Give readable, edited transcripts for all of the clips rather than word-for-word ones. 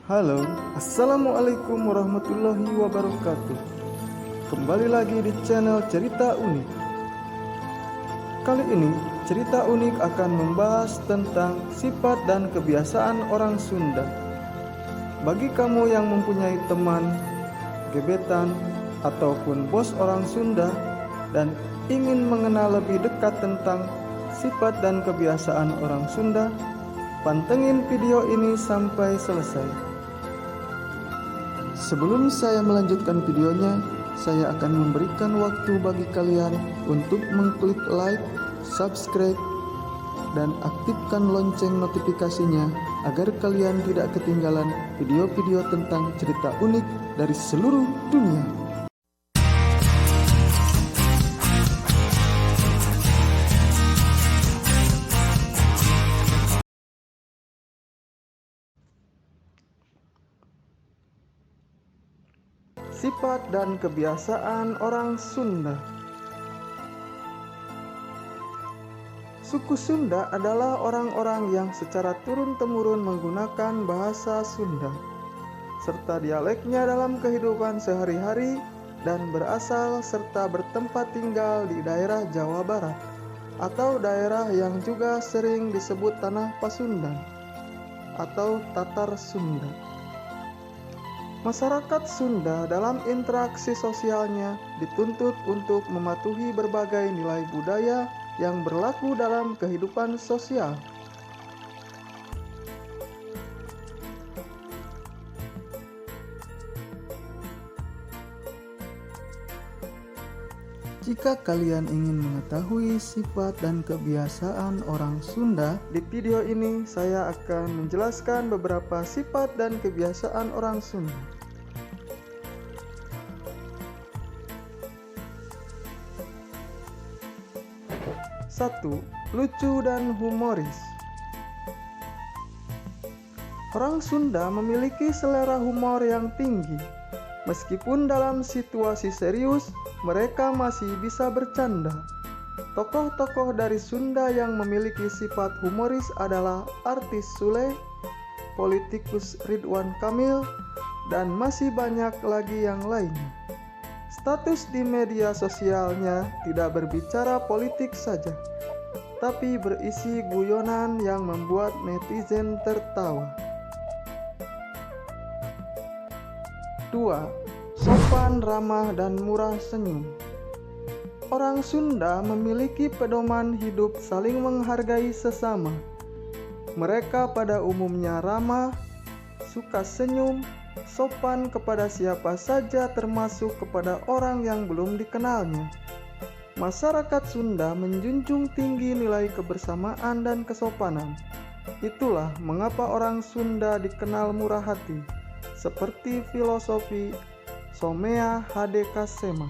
Halo, Assalamualaikum warahmatullahi wabarakatuh. Kembali lagi di channel Cerita Unik. Kali ini, Cerita Unik akan membahas tentang sifat dan kebiasaan orang Sunda. Bagi kamu yang mempunyai teman, gebetan, ataupun bos orang Sunda dan ingin mengenal lebih dekat tentang sifat dan kebiasaan orang Sunda, pantengin video ini sampai selesai. Sebelum saya melanjutkan videonya, saya akan memberikan waktu bagi kalian untuk mengklik like, subscribe, dan aktifkan lonceng notifikasinya agar kalian tidak ketinggalan video-video tentang cerita unik dari seluruh dunia. Sifat dan kebiasaan orang Sunda. Suku Sunda adalah orang-orang yang secara turun-temurun menggunakan bahasa Sunda, serta dialeknya dalam kehidupan sehari-hari dan berasal serta bertempat tinggal di daerah Jawa Barat, atau daerah yang juga sering disebut Tanah Pasundan, atau Tatar Sunda. Masyarakat Sunda dalam interaksi sosialnya dituntut untuk mematuhi berbagai nilai budaya yang berlaku dalam kehidupan sosial. Jika kalian ingin mengetahui sifat dan kebiasaan orang Sunda, di video ini saya akan menjelaskan beberapa sifat dan kebiasaan orang Sunda. 1. Lucu dan humoris. Orang Sunda memiliki selera humor yang tinggi. Meskipun dalam situasi serius, mereka masih bisa bercanda. Tokoh-tokoh dari Sunda yang memiliki sifat humoris adalah artis Sule, politikus Ridwan Kamil, dan masih banyak lagi yang lainnya. Status di media sosialnya tidak berbicara politik saja, tapi berisi guyonan yang membuat netizen tertawa. 2. Sopan, ramah, dan murah senyum. Orang Sunda memiliki pedoman hidup saling menghargai sesama. Mereka pada umumnya ramah, suka senyum, sopan kepada siapa saja termasuk kepada orang yang belum dikenalnya. Masyarakat Sunda menjunjung tinggi nilai kebersamaan dan kesopanan. Itulah mengapa orang Sunda dikenal murah hati, seperti filosofi Somea Hadekasema,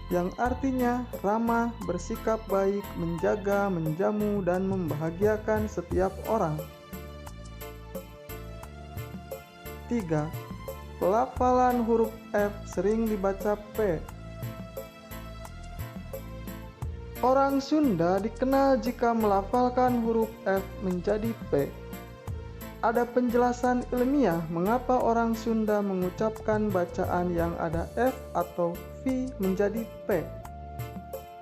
yang artinya ramah, bersikap baik, menjaga, menjamu, dan membahagiakan setiap orang. 3. Pelafalan huruf F sering dibaca P. Orang Sunda dikenal jika melafalkan huruf F menjadi P. Ada penjelasan ilmiah mengapa orang Sunda mengucapkan bacaan yang ada F atau V menjadi P.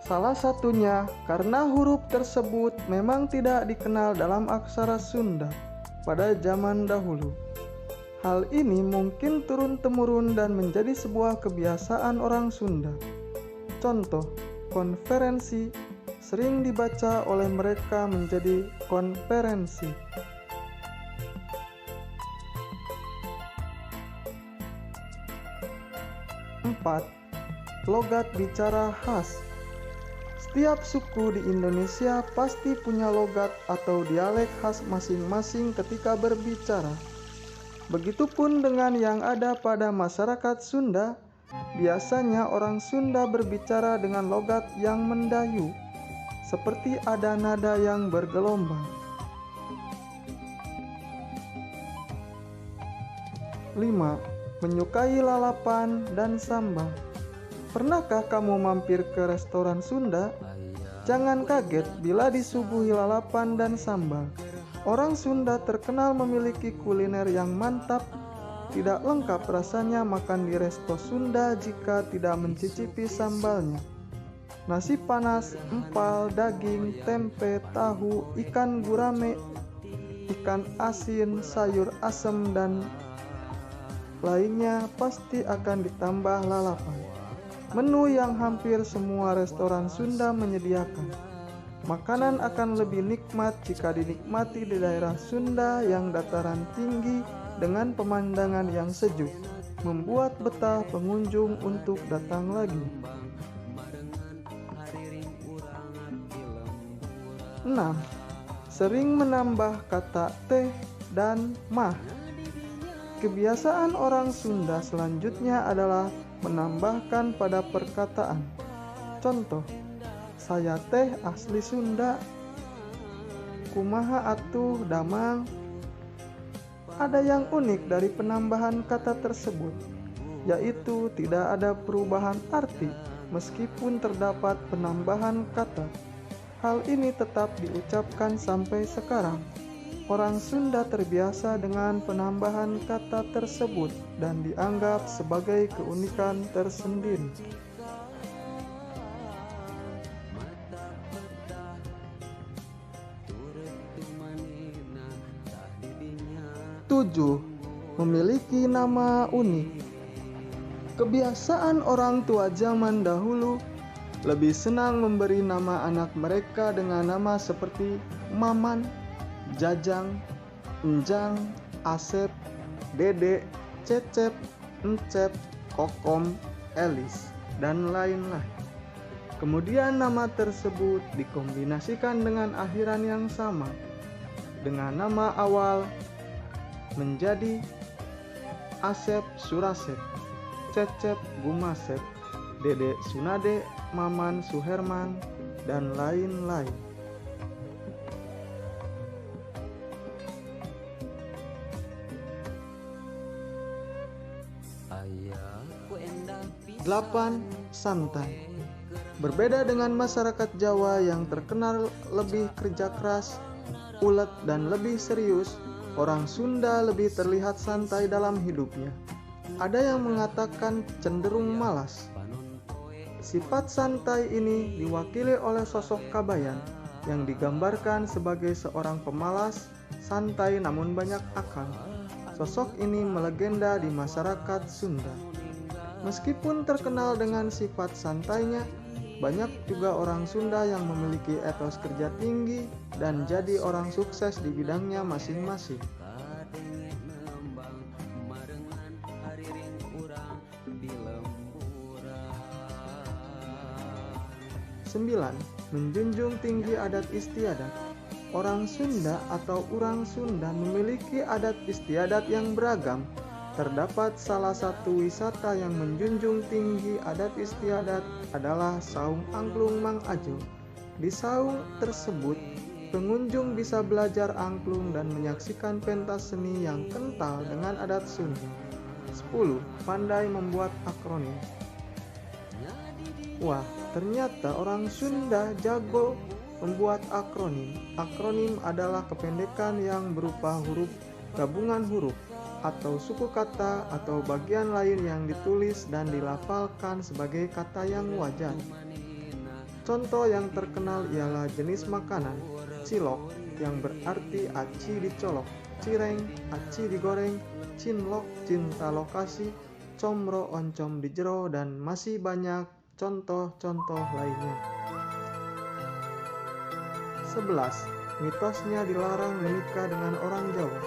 Salah satunya karena huruf tersebut memang tidak dikenal dalam aksara Sunda pada zaman dahulu. Hal ini mungkin turun-temurun dan menjadi sebuah kebiasaan orang Sunda. Contoh, konferensi sering dibaca oleh mereka menjadi konferensi. 4. Logat bicara khas. Setiap suku di Indonesia pasti punya logat atau dialek khas masing-masing ketika berbicara. Begitupun dengan yang ada pada masyarakat Sunda. Biasanya orang Sunda berbicara dengan logat yang mendayu, seperti ada nada yang bergelombang. 5. Menyukai lalapan dan sambal. Pernahkah kamu mampir ke restoran Sunda? Jangan kaget bila disuguhi lalapan dan sambal. Orang Sunda terkenal memiliki kuliner yang mantap Tidak lengkap rasanya makan di resto Sunda jika tidak mencicipi sambalnya. Nasi panas, empal, daging, tempe, tahu, ikan gurame, ikan asin, sayur asem, dan lainnya pasti akan ditambah lalapan. Menu yang hampir semua restoran Sunda menyediakan. Makanan akan lebih nikmat jika dinikmati di daerah Sunda yang dataran tinggi dengan pemandangan yang sejuk, membuat betah pengunjung untuk datang lagi. 6. Sering menambah kata teh dan mah. Kebiasaan orang Sunda selanjutnya adalah menambahkan pada perkataan. Contoh, saya teh asli Sunda. Kumaha atuh damang. Ada yang unik dari penambahan kata tersebut, yaitu tidak ada perubahan arti meskipun terdapat penambahan kata. Hal ini tetap diucapkan sampai sekarang. Orang Sunda terbiasa dengan penambahan kata tersebut dan dianggap sebagai keunikan tersendiri. 7. Memiliki nama unik. Kebiasaan orang tua zaman dahulu lebih senang memberi nama anak mereka dengan nama seperti Maman, Jajang, Enjang, Asep, Dede, Cecep, Encep, Kokom, Elis, dan lain-lain. Kemudian nama tersebut dikombinasikan dengan akhiran yang sama dengan nama awal menjadi Asep Surasep, Cecep Gumasep, Dede Sunade, Maman Suherman, dan lain-lain. Delapan, santai. Berbeda dengan masyarakat Jawa yang terkenal lebih kerja keras, ulet, dan lebih serius, orang Sunda lebih terlihat santai dalam hidupnya. Ada yang mengatakan cenderung malas. Sifat santai ini diwakili oleh sosok Kabayan yang digambarkan sebagai seorang pemalas, santai namun banyak akal. Sosok ini melegenda di masyarakat Sunda. Meskipun terkenal dengan sifat santainya, banyak juga orang Sunda yang memiliki etos kerja tinggi dan jadi orang sukses di bidangnya masing-masing. 9. Menjunjung tinggi adat istiadat. Orang Sunda atau orang Sunda memiliki adat istiadat yang beragam. Terdapat salah satu wisata yang menjunjung tinggi adat istiadat adalah Saung Angklung Mang Ajo. Di saung tersebut, pengunjung bisa belajar angklung dan menyaksikan pentas seni yang kental dengan adat Sunda. 10. Pandai membuat akronim. Wah, ternyata orang Sunda jago membuat akronim. Akronim adalah kependekan yang berupa huruf, gabungan huruf, atau suku kata atau bagian lain yang ditulis dan dilafalkan sebagai kata yang wajar. Contoh yang terkenal ialah jenis makanan, cilok yang berarti aci dicolok, cireng, aci digoreng, cinlok, cinta lokasi, comro, oncom dijero, dan masih banyak contoh-contoh lainnya. 11. Mitosnya dilarang menikah dengan orang Jawa.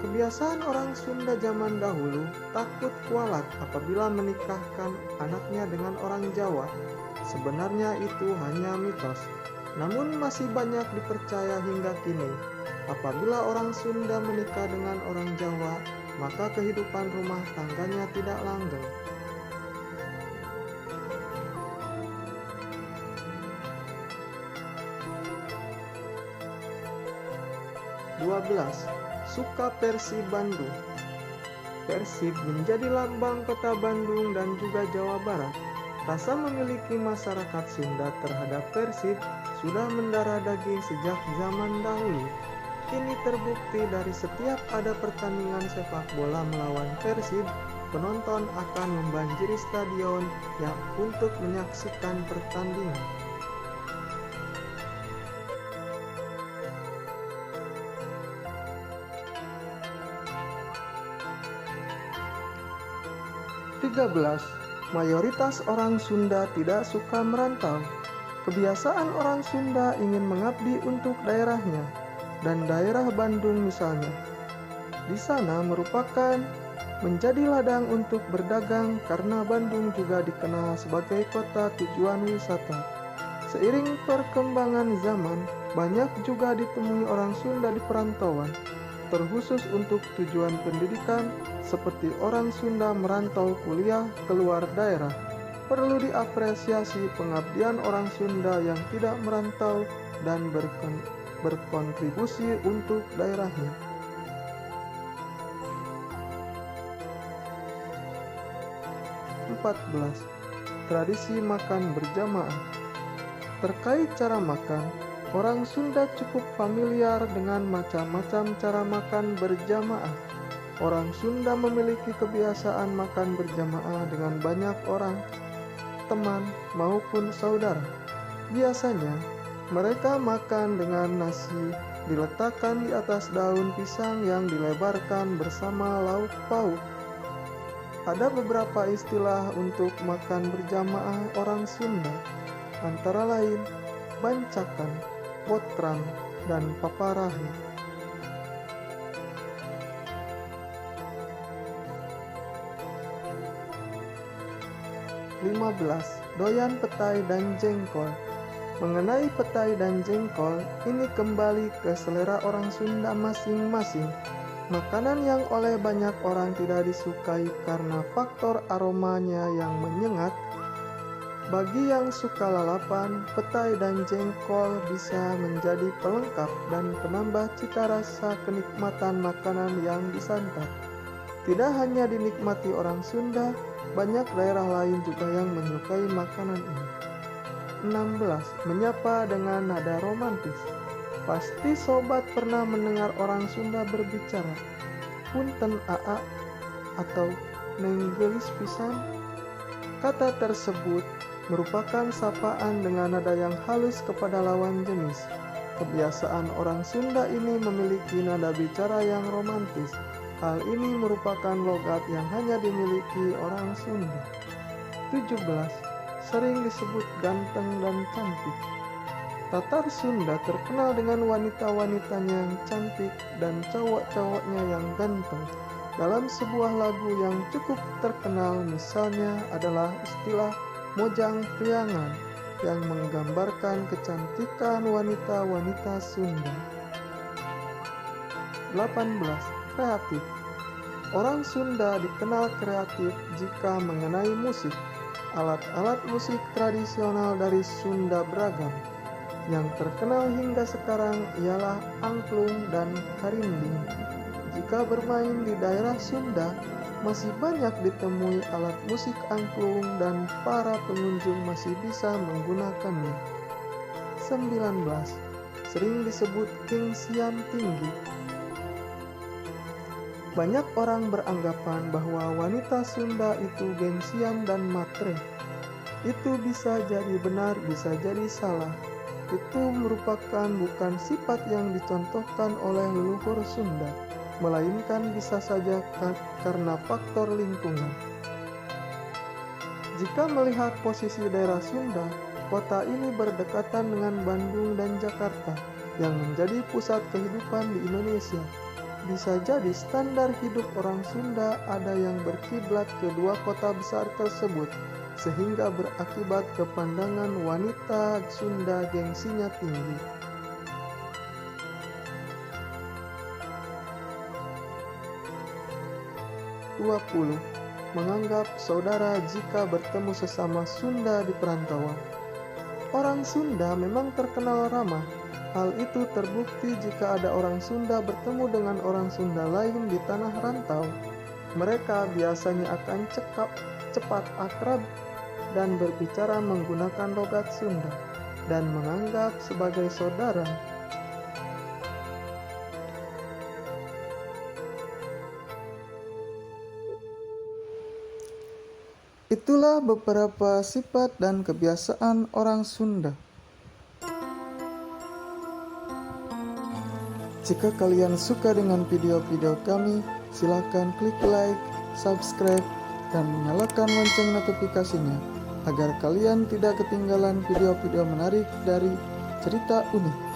Kebiasaan orang Sunda zaman dahulu takut kualat apabila menikahkan anaknya dengan orang Jawa. Sebenarnya itu hanya mitos, namun masih banyak dipercaya hingga kini. Apabila orang Sunda menikah dengan orang Jawa, maka kehidupan rumah tangganya tidak langgeng. 12. Suka Persib Bandung. Persib menjadi lambang kota Bandung dan juga Jawa Barat. Rasa memiliki masyarakat Sunda terhadap Persib sudah mendarah daging sejak zaman dahulu. Ini terbukti dari setiap ada pertandingan sepak bola melawan Persib, penonton akan membanjiri stadion yang untuk menyaksikan pertandingan. (13) Mayoritas orang Sunda tidak suka merantau. Kebiasaan orang Sunda ingin mengabdi untuk daerahnya, dan daerah Bandung misalnya. Di sana merupakan menjadi ladang untuk berdagang karena Bandung juga dikenal sebagai kota tujuan wisata. Seiring perkembangan zaman, banyak juga ditemui orang Sunda di perantauan, terkhusus untuk tujuan pendidikan, seperti orang Sunda merantau kuliah keluar daerah. Perlu diapresiasi pengabdian orang Sunda yang tidak merantau dan berkontribusi untuk daerahnya. (14) Tradisi makan berjamaah. Terkait cara makan, orang Sunda cukup familiar dengan macam-macam cara makan berjamaah. Orang Sunda memiliki kebiasaan makan berjamaah dengan banyak orang, teman maupun saudara. Biasanya, mereka makan dengan nasi diletakkan di atas daun pisang yang dilebarkan bersama lauk pauk. Ada beberapa istilah untuk makan berjamaah orang Sunda, antara lain bancakan, potrang, dan paparahi. (15) Doyan petai dan jengkol. Mengenai petai dan jengkol, ini kembali ke selera orang Sunda masing-masing. Makanan yang oleh banyak orang tidak disukai karena faktor aromanya yang menyengat. Bagi yang suka lalapan, petai dan jengkol bisa menjadi pelengkap dan penambah cita rasa kenikmatan makanan yang disantap. Tidak hanya dinikmati orang Sunda, banyak daerah lain juga yang menyukai makanan ini. 16. Menyapa dengan nada romantis. Pasti sobat pernah mendengar orang Sunda berbicara, "Punten aa" atau "Neng geulis pisan". Kata tersebut merupakan sapaan dengan nada yang halus kepada lawan jenis. Kebiasaan orang Sunda ini memiliki nada bicara yang romantis. Hal ini merupakan logat yang hanya dimiliki orang Sunda. 17. Sering disebut ganteng dan cantik. Tatar Sunda terkenal dengan wanita-wanitanya yang cantik dan cowok-cowoknya yang ganteng. Dalam sebuah lagu yang cukup terkenal misalnya adalah istilah Mojang Priangan yang menggambarkan kecantikan wanita-wanita Sunda. 18. Kreatif. Orang Sunda dikenal kreatif jika mengenai musik. Alat-alat musik tradisional dari Sunda beragam. Yang terkenal hingga sekarang ialah angklung dan karinding. Jika bermain di daerah Sunda, masih banyak ditemui alat musik angklung dan para pengunjung masih bisa menggunakannya. 19. Sering disebut gengsian tinggi. Banyak orang beranggapan bahwa wanita Sunda itu gengsian dan matre. Itu bisa jadi benar, bisa jadi salah. Itu merupakan bukan sifat yang dicontohkan oleh leluhur Sunda, melainkan bisa saja karena faktor lingkungan. Jika melihat posisi daerah Sunda, kota ini berdekatan dengan Bandung dan Jakarta, yang menjadi pusat kehidupan di Indonesia. Bisa jadi standar hidup orang Sunda ada yang berkiblat ke dua kota besar tersebut, sehingga berakibat ke pandangan wanita Sunda gengsinya tinggi. 20. Menganggap saudara jika bertemu sesama Sunda di perantauan. Orang Sunda memang terkenal ramah. Hal itu terbukti jika ada orang Sunda bertemu dengan orang Sunda lain di tanah rantau. Mereka biasanya akan cepat akrab dan berbicara menggunakan logat Sunda dan menganggap sebagai saudara. Itulah beberapa sifat dan kebiasaan orang Sunda. Jika kalian suka dengan video-video kami, silakan klik like, subscribe, dan nyalakan lonceng notifikasinya agar kalian tidak ketinggalan video-video menarik dari cerita unik.